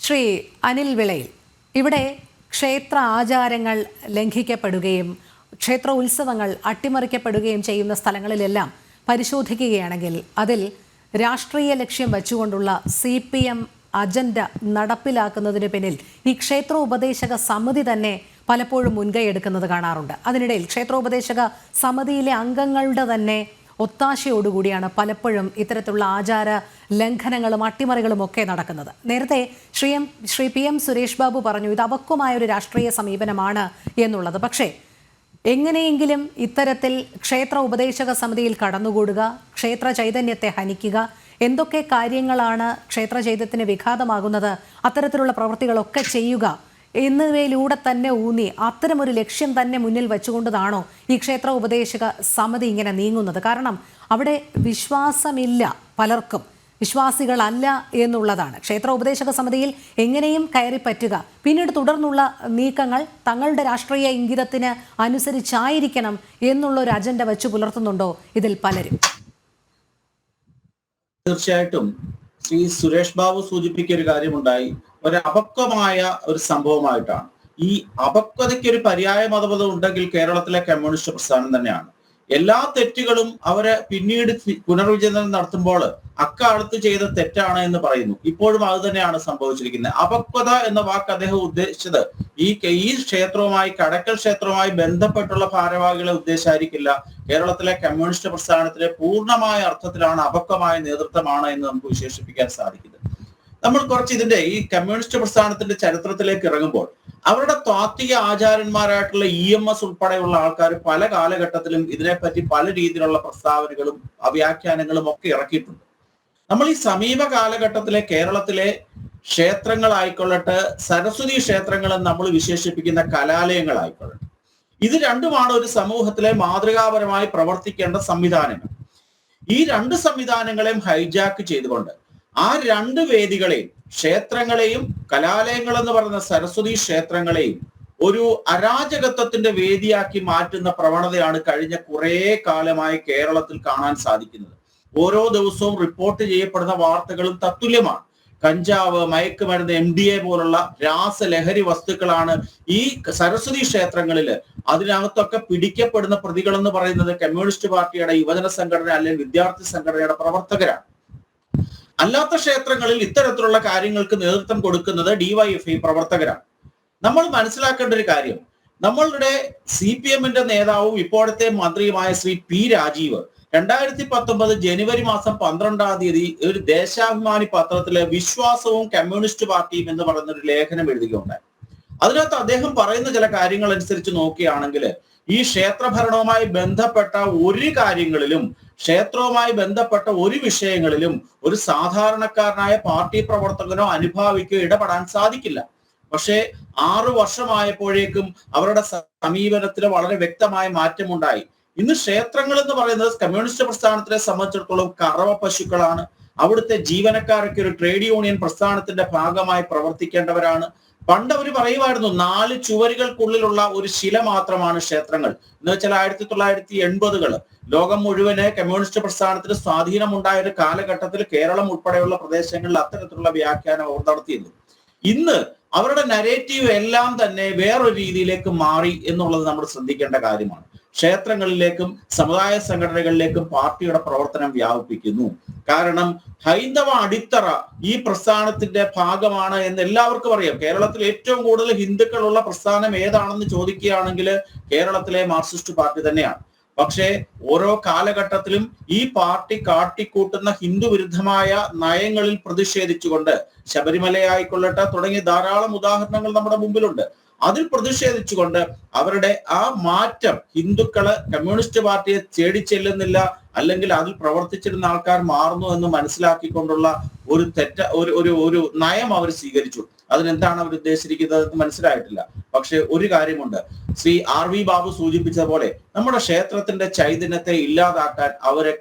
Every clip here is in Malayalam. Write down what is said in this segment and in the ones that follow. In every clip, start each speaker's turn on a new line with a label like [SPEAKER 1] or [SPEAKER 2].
[SPEAKER 1] ശ്രീ അനിൽ വിളയിൽ, ഇവിടെ ക്ഷേത്ര ആചാരങ്ങൾ ലംഘിക്കപ്പെടുകയും ക്ഷേത്ര ഉത്സവങ്ങൾ അട്ടിമറിക്കപ്പെടുകയും ചെയ്യുന്ന സ്ഥലങ്ങളിലെല്ലാം പരിശോധിക്കുകയാണെങ്കിൽ അതിൽ രാഷ്ട്രീയ ലക്ഷ്യം വെച്ചുകൊണ്ടുള്ള CPM അജണ്ട നടപ്പിലാക്കുന്നതിന് പിന്നിൽ ഈ ക്ഷേത്രോപദേശക സമിതി തന്നെ പലപ്പോഴും മുൻകൈയെടുക്കുന്നത് കാണാറുണ്ട്. അതിനിടയിൽ ക്ഷേത്രോപദേശക സമിതിയിലെ അംഗങ്ങളുടെ തന്നെ ഒത്താശയോടുകൂടിയാണ് പലപ്പോഴും ഇത്തരത്തിലുള്ള ആചാര ലംഘനങ്ങളും അട്ടിമറികളും ഒക്കെ നടക്കുന്നത്. നേരത്തെ ശ്രീ PM സുരേഷ് ബാബു പറഞ്ഞു ഇത് അപക്വമായൊരു രാഷ്ട്രീയ സമീപനമാണ് എന്നുള്ളത്. പക്ഷേ എങ്ങനെയെങ്കിലും ഇത്തരത്തിൽ ക്ഷേത്ര ഉപദേശക സമിതിയിൽ കടന്നുകൂടുക, ക്ഷേത്ര ചൈതന്യത്തെ ഹനിക്കുക, എന്തൊക്കെ കാര്യങ്ങളാണ് ക്ഷേത്ര ചൈതന്യത്തിന് വിഘാതമാകുന്നത്, അത്തരത്തിലുള്ള പ്രവൃത്തികളൊക്കെ ചെയ്യുക എന്നിവയിലൂടെ തന്നെ ഊന്നി അത്തരമൊരു ലക്ഷ്യം തന്നെ മുന്നിൽ വെച്ചുകൊണ്ടതാണോ ഈ ക്ഷേത്ര ഉപദേശക സമിതി ഇങ്ങനെ നീങ്ങുന്നത്? കാരണം അവിടെ വിശ്വാസമില്ല, പലർക്കും വിശ്വാസികളല്ല എന്നുള്ളതാണ്. ക്ഷേത്ര ഉപദേശക സമിതിയിൽ എങ്ങനെയും കയറി പറ്റുക, പിന്നീട് തുടർന്നുള്ള നീക്കങ്ങൾ തങ്ങളുടെ രാഷ്ട്രീയ ഇംഗിതത്തിന് അനുസരിച്ചായിരിക്കണം എന്നുള്ളൊരു അജണ്ട വെച്ച് പുലർത്തുന്നുണ്ടോ ഇതിൽ പലരും?
[SPEAKER 2] തീർച്ചയായിട്ടും ശ്രീ സുരേഷ് ബാബു സൂചിപ്പിക്കുന്ന ഒരു കാര്യമുണ്ടായി. ഒരു അപക്വമായ ഒരു സംഭവമായിട്ടാണ്. ഈ അപക്വതയ്ക്ക് ഒരു പര്യായ മതപദം ഉണ്ടെങ്കിൽ കേരളത്തിലെ കമ്മ്യൂണിസ്റ്റ് പ്രസ്ഥാനം തന്നെയാണ്. എല്ലാ തെറ്റുകളും അവരെ പിന്നീട് പുനർവിചിന്തനം നടത്തുമ്പോൾ അക്കാലത്ത് ചെയ്ത തെറ്റാണ് എന്ന് പറയുന്നു. ഇപ്പോഴും അത് തന്നെയാണ് സംഭവിച്ചിരിക്കുന്നത്. അപക്വത എന്ന വാക്ക് അദ്ദേഹം ഉദ്ദേശിച്ചത് ഈ ക്ഷേത്രവുമായി, കടക്കൽ ക്ഷേത്രവുമായി ബന്ധപ്പെട്ടുള്ള ഭാരവാഹികളെ ഉദ്ദേശിച്ചായിരിക്കില്ല. കേരളത്തിലെ കമ്മ്യൂണിസ്റ്റ് പ്രസ്ഥാനത്തിലെ പൂർണ്ണമായ അർത്ഥത്തിലാണ് അപക്വമായ നേതൃത്വമാണ് എന്ന് നമുക്ക് വിശേഷിപ്പിക്കാൻ സാധിക്കുന്നത്. നമ്മൾ കുറച്ച് ഇതിന്റെ ഈ കമ്മ്യൂണിസ്റ്റ് പ്രസ്ഥാനത്തിന്റെ ചരിത്രത്തിലേക്ക് ഇറങ്ങുമ്പോൾ അവരുടെ താത്വിക ആചാരന്മാരായിട്ടുള്ള EMS ഉൾപ്പെടെയുള്ള ആൾക്കാർ പല കാലഘട്ടത്തിലും ഇതിനെപ്പറ്റി പല രീതിയിലുള്ള പ്രസ്താവനകളും വ്യാഖ്യാനങ്ങളും ഒക്കെ ഇറക്കിയിട്ടുണ്ട്. നമ്മൾ ഈ സമീപ കാലഘട്ടത്തിലെ കേരളത്തിലെ ക്ഷേത്രങ്ങളായിക്കൊള്ളട്ടെ, സരസ്വതി ക്ഷേത്രങ്ങളെന്ന് നമ്മൾ വിശേഷിപ്പിക്കുന്ന കലാലയങ്ങളായിക്കൊള്ളട്ടെ, ഇത് രണ്ടുമാണ് ഒരു സമൂഹത്തിലെ മാതൃകാപരമായി പ്രവർത്തിക്കേണ്ട സംവിധാനങ്ങൾ. ഈ രണ്ട് സംവിധാനങ്ങളെയും ഹൈജാക്ക് ചെയ്തുകൊണ്ട് ആ രണ്ട് വേദികളെയും, ക്ഷേത്രങ്ങളെയും കലാലയങ്ങൾ എന്ന് പറയുന്ന സരസ്വതി ക്ഷേത്രങ്ങളെയും ഒരു അരാജകത്വത്തിന്റെ വേദിയാക്കി മാറ്റുന്ന പ്രവണതയാണ് കഴിഞ്ഞ കുറേ കാലമായി കേരളത്തിൽ കാണാൻ സാധിക്കുന്നത്. ഓരോ ദിവസവും റിപ്പോർട്ട് ചെയ്യപ്പെടുന്ന വാർത്തകളും തത്തുല്യമാണ്. കഞ്ചാവ്, മയക്കുമരുന്ന്, MDA പോലുള്ള രാസലഹരി വസ്തുക്കളാണ് ഈ സരസ്വതി ക്ഷേത്രങ്ങളിൽ. അതിനകത്തൊക്കെ പിടിക്കപ്പെടുന്ന പ്രതികൾ എന്ന് പറയുന്നത് കമ്മ്യൂണിസ്റ്റ് പാർട്ടിയുടെ യുവജന സംഘടന അല്ലെങ്കിൽ വിദ്യാർത്ഥി സംഘടനയുടെ പ്രവർത്തകരാണ്. അല്ലാത്ത ക്ഷേത്രങ്ങളിൽ ഇത്തരത്തിലുള്ള കാര്യങ്ങൾക്ക് നേതൃത്വം കൊടുക്കുന്നത് DYFI പ്രവർത്തകരാണ്. നമ്മൾ മനസ്സിലാക്കേണ്ട ഒരു കാര്യം, നമ്മളുടെ CPMന്റെ നേതാവും ഇപ്പോഴത്തെ മന്ത്രിയുമായ ശ്രീ P രാജീവ് 2019 ജനുവരി മാസം 12-ാം തീയതി ഒരു ദേശാഭിമാനി പത്രത്തിലെ വിശ്വാസവും കമ്മ്യൂണിസ്റ്റ് പാർട്ടിയും എന്ന് പറയുന്ന ഒരു ലേഖനം എഴുതുകയുണ്ടായി. അതിനകത്ത് അദ്ദേഹം പറയുന്ന ചില കാര്യങ്ങൾ അനുസരിച്ച് നോക്കുകയാണെങ്കിൽ ഈ ക്ഷേത്രഭരണവുമായി ബന്ധപ്പെട്ട ഒരു കാര്യങ്ങളിലും, ക്ഷേത്രവുമായി ബന്ധപ്പെട്ട ഒരു വിഷയങ്ങളിലും ഒരു സാധാരണക്കാരനായ പാർട്ടി പ്രവർത്തകനോ അനുഭാവിക്കോ ഇടപെടാൻ സാധിക്കില്ല. പക്ഷേ 6 വർഷമായപ്പോഴേക്കും അവരുടെ സമീപനത്തിൽ വളരെ വ്യക്തമായ മാറ്റമുണ്ടായി. ഇന്ന് ക്ഷേത്രങ്ങൾ എന്ന് പറയുന്നത് കമ്മ്യൂണിസ്റ്റ് പ്രസ്ഥാനത്തിനെ സംബന്ധിച്ചിടത്തോളം കറവ പശുക്കളാണ്. അവിടുത്തെ ജീവനക്കാരൊക്കെ ഒരു ട്രേഡ് യൂണിയൻ പ്രസ്ഥാനത്തിന്റെ ഭാഗമായി പ്രവർത്തിക്കേണ്ടവരാണ്. പണ്ട് അവർ പറയുമായിരുന്നു 4 ചുവരുകൾക്കുള്ളിലുള്ള ഒരു ശില മാത്രമാണ് ക്ഷേത്രങ്ങൾ എന്ന് വെച്ചാൽ 1980-കൾ ലോകം മുഴുവന് കമ്മ്യൂണിസ്റ്റ് പ്രസ്ഥാനത്തിന് സ്വാധീനമുണ്ടായ ഒരു കാലഘട്ടത്തിൽ കേരളം ഉൾപ്പെടെയുള്ള പ്രദേശങ്ങളിൽ അത്തരത്തിലുള്ള വ്യാഖ്യാനം അവർ നടത്തിയിരുന്നു. ഇന്ന് അവരുടെ നരേറ്റീവ് എല്ലാം തന്നെ വേറൊരു രീതിയിലേക്ക് മാറി എന്നുള്ളത് നമ്മൾ ശ്രദ്ധിക്കേണ്ട കാര്യമാണ്. ക്ഷേത്രങ്ങളിലേക്കും സമുദായ സംഘടനകളിലേക്കും പാർട്ടിയുടെ പ്രവർത്തനം വ്യാപിപ്പിക്കുന്നു. കാരണം ഹൈന്ദവ അടിത്തറ ഈ പ്രസ്ഥാനത്തിന്റെ ഭാഗമാണ് എന്ന് എല്ലാവർക്കും അറിയാം. കേരളത്തിൽ ഏറ്റവും കൂടുതൽ ഹിന്ദുക്കളുള്ള പ്രസ്ഥാനം ഏതാണെന്ന് ചോദിക്കുകയാണെങ്കിൽ കേരളത്തിലെ മാർക്സിസ്റ്റ് പാർട്ടി തന്നെയാണ്. പക്ഷേ ഓരോ കാലഘട്ടത്തിലും ഈ പാർട്ടി കാട്ടിക്കൂട്ടുന്ന ഹിന്ദു വിരുദ്ധമായ നയങ്ങളിൽ പ്രതിഷേധിച്ചുകൊണ്ട് ശബരിമലയായിക്കൊള്ളട്ടെ തുടങ്ങിയ ധാരാളം ഉദാഹരണങ്ങൾ നമ്മുടെ മുമ്പിലുണ്ട്. അതിൽ പ്രതിഷേധിച്ചുകൊണ്ട് അവരുടെ ആ മാറ്റം ഹിന്ദുക്കള് കമ്മ്യൂണിസ്റ്റ് പാർട്ടിയെ തേടിച്ചെല്ലുന്നില്ല, അല്ലെങ്കിൽ അതിൽ പ്രവർത്തിച്ചിരുന്ന ആൾക്കാർ മാറുന്നു എന്ന് മനസ്സിലാക്കിക്കൊണ്ടുള്ള ഒരു നയം അവർ സ്വീകരിച്ചു. അതിനെന്താണ് അവർ ഉദ്ദേശിച്ചിരിക്കുന്നത് എന്ന് മനസ്സിലായിട്ടില്ല. പക്ഷെ ഒരു കാര്യമുണ്ട്, ശ്രീ RV ബാബു സൂചിപ്പിച്ച പോലെ നമ്മുടെ ക്ഷേത്രത്തിന്റെ ചൈതന്യത്തെ ഇല്ലാതാക്കാൻ അവരെ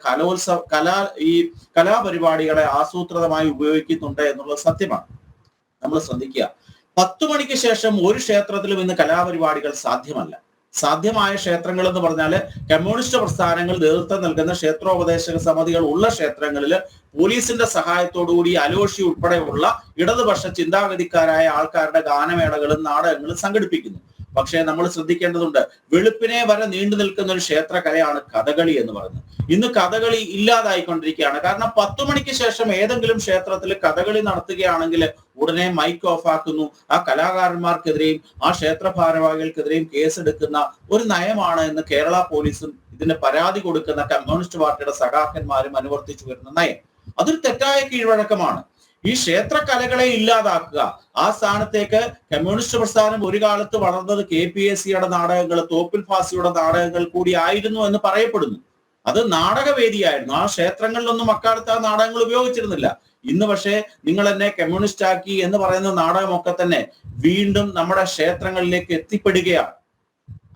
[SPEAKER 2] കലാപരിപാടികളെ ആസൂത്രിതമായി ഉപയോഗിക്കുന്നുണ്ട് എന്നുള്ളത് സത്യമാണ്. നമ്മൾ ശ്രദ്ധിക്കുക, 10 മണിക്ക് ശേഷം ഒരു ക്ഷേത്രത്തിലും ഇന്ന് കലാപരിപാടികൾ സാധ്യമല്ല. സാധ്യമായ ക്ഷേത്രങ്ങൾ എന്ന് പറഞ്ഞാൽ കമ്മ്യൂണിസ്റ്റ് പ്രസ്ഥാനങ്ങൾ നേതൃത്വം നൽകുന്ന ക്ഷേത്രോപദേശക സമിതികൾ ഉള്ള ക്ഷേത്രങ്ങളിൽ പോലീസിന്റെ സഹായത്തോടുകൂടി അലോഷി ഉൾപ്പെടെയുള്ള ഇടതുപക്ഷ ചിന്താഗതിക്കാരായ ആൾക്കാരുടെ ഗാനമേളകളും നാടകങ്ങളും സംഘടിപ്പിക്കുന്നു. പക്ഷേ നമ്മൾ ശ്രദ്ധിക്കേണ്ടതുണ്ട്, വെളുപ്പിനെ വരെ നീണ്ടു നിൽക്കുന്ന ഒരു ക്ഷേത്രകലയാണ് കഥകളി എന്ന് പറയുന്നത്. ഇന്ന് കഥകളി ഇല്ലാതായിക്കൊണ്ടിരിക്കുകയാണ്. കാരണം 10 മണിക്ക് ശേഷം ഏതെങ്കിലും ക്ഷേത്രത്തിൽ കഥകളി നടത്തുകയാണെങ്കിൽ ഉടനെ മൈക്ക് ഓഫ് ആക്കുന്നു. ആ കലാകാരന്മാർക്കെതിരെയും ആ ക്ഷേത്ര ഭാരവാഹികൾക്കെതിരെയും കേസെടുക്കുന്ന ഒരു നയമാണ് ഇന്ന് കേരള പോലീസും ഇതിന് പരാതി കൊടുക്കുന്ന കമ്മ്യൂണിസ്റ്റ് പാർട്ടിയുടെ സഖാക്കന്മാരും അനുവർത്തിച്ചു വരുന്ന നയം. അതൊരു തെറ്റായ കീഴ്വഴക്കമാണ്. ഈ ക്ഷേത്ര കലകളെ ഇല്ലാതാക്കുക, ആ സ്ഥാനത്തേക്ക് കമ്മ്യൂണിസ്റ്റ് പ്രസ്ഥാനം ഒരു കാലത്ത് വളർന്നത് KPAC-യുടെ നാടകങ്ങൾ, തോപ്പിൽ ഫാസിയുടെ നാടകങ്ങൾ കൂടി ആയിരുന്നു എന്ന് പറയപ്പെടുന്നു. അത് നാടകവേദിയായിരുന്നു. ആ ക്ഷേത്രങ്ങളിലൊന്നും അക്കാലത്ത് ആ നാടകങ്ങൾ ഉപയോഗിച്ചിരുന്നില്ല. ഇന്ന് പക്ഷേ നിങ്ങൾ എന്നെ കമ്മ്യൂണിസ്റ്റ് ആക്കി എന്ന് പറയുന്ന നാടകമൊക്കെ തന്നെ വീണ്ടും നമ്മുടെ ക്ഷേത്രങ്ങളിലേക്ക് എത്തിപ്പെടുകയാണ്.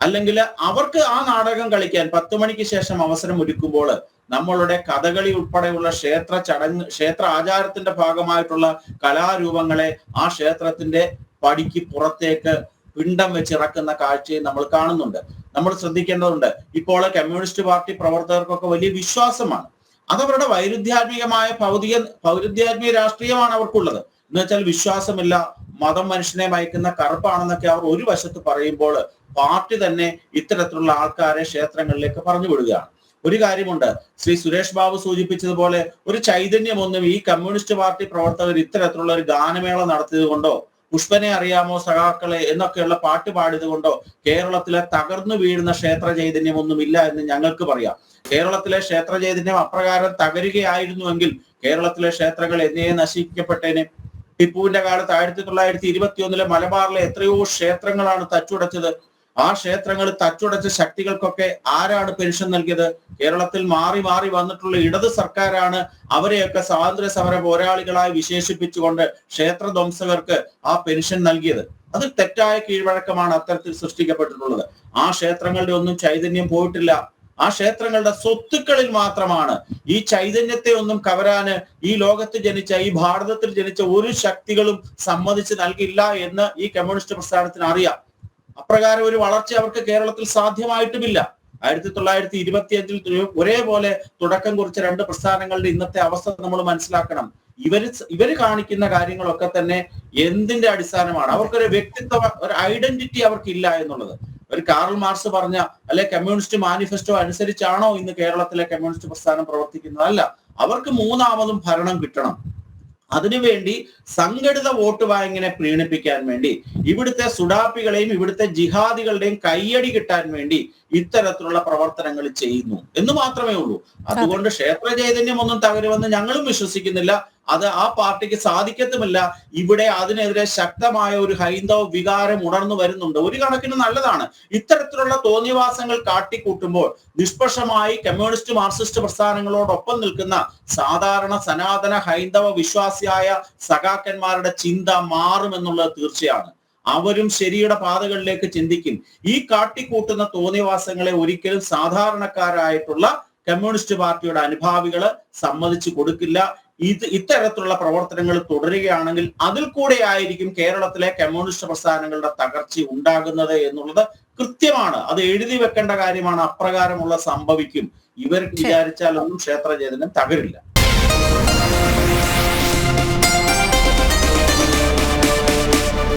[SPEAKER 2] അല്ലെങ്കിൽ അവർക്ക് ആ നാടകം കളിക്കാൻ 10 മണിക്ക് ശേഷം അവസരം ഒരുക്കുമ്പോൾ നമ്മളുടെ കഥകളി ഉൾപ്പെടെയുള്ള ക്ഷേത്ര ആചാരത്തിന്റെ ഭാഗമായിട്ടുള്ള കലാരൂപങ്ങളെ ആ ക്ഷേത്രത്തിന്റെ പടിക്ക് പുറത്തേക്ക് പിണ്ടം വെച്ചിറക്കുന്ന കാഴ്ചയും നമ്മൾ കാണുന്നുണ്ട്. നമ്മൾ ശ്രദ്ധിക്കേണ്ടതുണ്ട്. ഇപ്പോൾ കമ്മ്യൂണിസ്റ്റ് പാർട്ടി പ്രവർത്തകർക്കൊക്കെ വലിയ വിശ്വാസമാണ്. അതവരുടെ വൈരുദ്ധ്യാത്മികമായ പൗരുദ്ധ്യാത്മിക രാഷ്ട്രീയമാണ് അവർക്കുള്ളത്. എന്ന് വെച്ചാൽ വിശ്വാസമില്ല, മതം മനുഷ്യനെ മയക്കുന്ന കറുപ്പാണെന്നൊക്കെ അവർ ഒരു വശത്ത് പറയുമ്പോൾ പാർട്ടി തന്നെ ഇത്തരത്തിലുള്ള ആൾക്കാരെ ക്ഷേത്രങ്ങളിലേക്ക് പറഞ്ഞു വിടുകയാണ്. ഒരു കാര്യമുണ്ട്, ശ്രീ സുരേഷ് ബാബു സൂചിപ്പിച്ചതുപോലെ ഒരു ചൈതന്യമൊന്നും ഈ കമ്മ്യൂണിസ്റ്റ് പാർട്ടി പ്രവർത്തകർ ഇത്തരത്തിലുള്ള ഒരു ഗാനമേള നടത്തിയത് കൊണ്ടോ, പുഷ്പനെ അറിയാമോ സഖാക്കളെ എന്നൊക്കെയുള്ള പാട്ട് പാടിയത് കൊണ്ടോ കേരളത്തിലെ തകർന്നു വീഴുന്ന ക്ഷേത്ര ചൈതന്യമൊന്നും ഇല്ല എന്ന് ഞങ്ങൾക്ക് പറയാം. കേരളത്തിലെ ക്ഷേത്ര ചൈതന്യം അപ്രകാരം തകരുകയായിരുന്നുവെങ്കിൽ കേരളത്തിലെ ക്ഷേത്രങ്ങൾ എന്നേ നശിക്കപ്പെട്ടേനെ. ടിപ്പുവിന്റെ കാലത്ത് 1921 മലബാറിലെ എത്രയോ ക്ഷേത്രങ്ങളാണ് തച്ചുടച്ചത്. ആ ക്ഷേത്രങ്ങൾ തച്ചുടച്ച ശക്തികൾക്കൊക്കെ ആരാണ് പെൻഷൻ നൽകിയത്? കേരളത്തിൽ മാറി മാറി വന്നിട്ടുള്ള ഇടത് സർക്കാരാണ് അവരെയൊക്കെ സ്വാതന്ത്ര്യ സമര പോരാളികളായി വിശേഷിപ്പിച്ചുകൊണ്ട് ക്ഷേത്ര ധ്വംസകർക്ക് ആ പെൻഷൻ നൽകിയത്. അത് തെറ്റായ കീഴ്വഴക്കമാണ് അത്തരത്തിൽ സൃഷ്ടിക്കപ്പെട്ടിട്ടുള്ളത്. ആ ക്ഷേത്രങ്ങളുടെ ഒന്നും ചൈതന്യം പോയിട്ടില്ല. ആ ക്ഷേത്രങ്ങളുടെ സ്വത്തുക്കളിൽ മാത്രമാണ്. ഈ ചൈതന്യത്തെ ഒന്നും കവരാന് ഈ ലോകത്ത് ജനിച്ച, ഈ ഭാരതത്തിൽ ജനിച്ച ഒരു ശക്തികളും സമ്മതിച്ച് നൽകില്ല എന്ന് ഈ കമ്മ്യൂണിസ്റ്റ് പ്രസ്ഥാനത്തിന് അറിയാം. അപ്രകാരം ഒരു വളർച്ച അവർക്ക് കേരളത്തിൽ സാധ്യമായിട്ടുമില്ല. 1925 ഒരേപോലെ തുടക്കം കുറിച്ച 2 പ്രസ്ഥാനങ്ങളുടെ ഇന്നത്തെ അവസ്ഥ നമ്മൾ മനസ്സിലാക്കണം. ഇവര് കാണിക്കുന്ന കാര്യങ്ങളൊക്കെ തന്നെ എന്തിന്റെ അടിസ്ഥാനമാണ്? അവർക്കൊരു വ്യക്തിത്വ, ഒരു ഐഡന്റിറ്റി അവർക്കില്ല എന്നുള്ളത്. ഒരു കാറൽ മാർക്സ് പറഞ്ഞ അല്ലെ കമ്മ്യൂണിസ്റ്റ് മാനിഫെസ്റ്റോ അനുസരിച്ചാണോ ഇന്ന് കേരളത്തിലെ കമ്മ്യൂണിസ്റ്റ് പ്രസ്ഥാനം പ്രവർത്തിക്കുന്നത്? അല്ല. അവർക്ക് മൂന്നാമതും ഭരണം കിട്ടണം. അതിനുവേണ്ടി സംഘടിത വോട്ട് ബാങ്കിനെ പ്രീണിപ്പിക്കാൻ വേണ്ടി, ഇവിടുത്തെ സുഡാപ്പികളെയും ഇവിടുത്തെ ജിഹാദികളുടെയും കയ്യടി കിട്ടാൻ വേണ്ടി ഇത്തരത്തിലുള്ള പ്രവർത്തനങ്ങൾ ചെയ്യുന്നു എന്ന് മാത്രമേ ഉള്ളൂ. അതുകൊണ്ട് ക്ഷേത്ര ചൈതന്യം ഒന്നും തകരുമെന്ന് ഞങ്ങളും വിശ്വസിക്കുന്നില്ല. അത് ആ പാർട്ടിക്ക് സാധിക്കത്തുമില്ല. ഇവിടെ അതിനെതിരെ ശക്തമായ ഒരു ഹൈന്ദവ വികാരം ഉണർന്നു വരുന്നുണ്ട്. ഒരു കണക്കിന് നല്ലതാണ്. ഇത്തരത്തിലുള്ള തോന്നിവാസങ്ങൾ കാട്ടിക്കൂട്ടുമ്പോൾ നിഷ്പക്ഷമായി കമ്മ്യൂണിസ്റ്റ് മാർക്സിസ്റ്റ് പ്രസ്ഥാനങ്ങളോടൊപ്പം നിൽക്കുന്ന സാധാരണ സനാതന ഹൈന്ദവ വിശ്വാസിയായ സഖാക്കന്മാരുടെ ചിന്ത മാറുമെന്നുള്ളത് തീർച്ചയാണ്. അവരും ശരിയുടെ പാതകളിലേക്ക് ചിന്തിക്കും. ഈ കാട്ടിക്കൂട്ടുന്ന തോന്നിവാസങ്ങളെ ഒരിക്കലും സാധാരണക്കാരായിട്ടുള്ള കമ്മ്യൂണിസ്റ്റ് പാർട്ടിയുടെ അനുഭാവികള് സമ്മതിച്ചു കൊടുക്കില്ല. ഇത്തരത്തിലുള്ള പ്രവർത്തനങ്ങൾ തുടരുകയാണെങ്കിൽ അതിൽ കൂടെ ആയിരിക്കും കേരളത്തിലെ കമ്മ്യൂണിസ്റ്റ് പ്രസ്ഥാനങ്ങളുടെ തകർച്ച ഉണ്ടാകുന്നത് എന്നുള്ളത് കൃത്യമാണ്. അത് എഴുതി വെക്കേണ്ട കാര്യമാണ്. അപ്രകാരമുള്ള സംഭവിക്കും. ഇവർ വിചാരിച്ചാലൊന്നും ക്ഷേത്ര ചൈതന്യം തകരില്ല.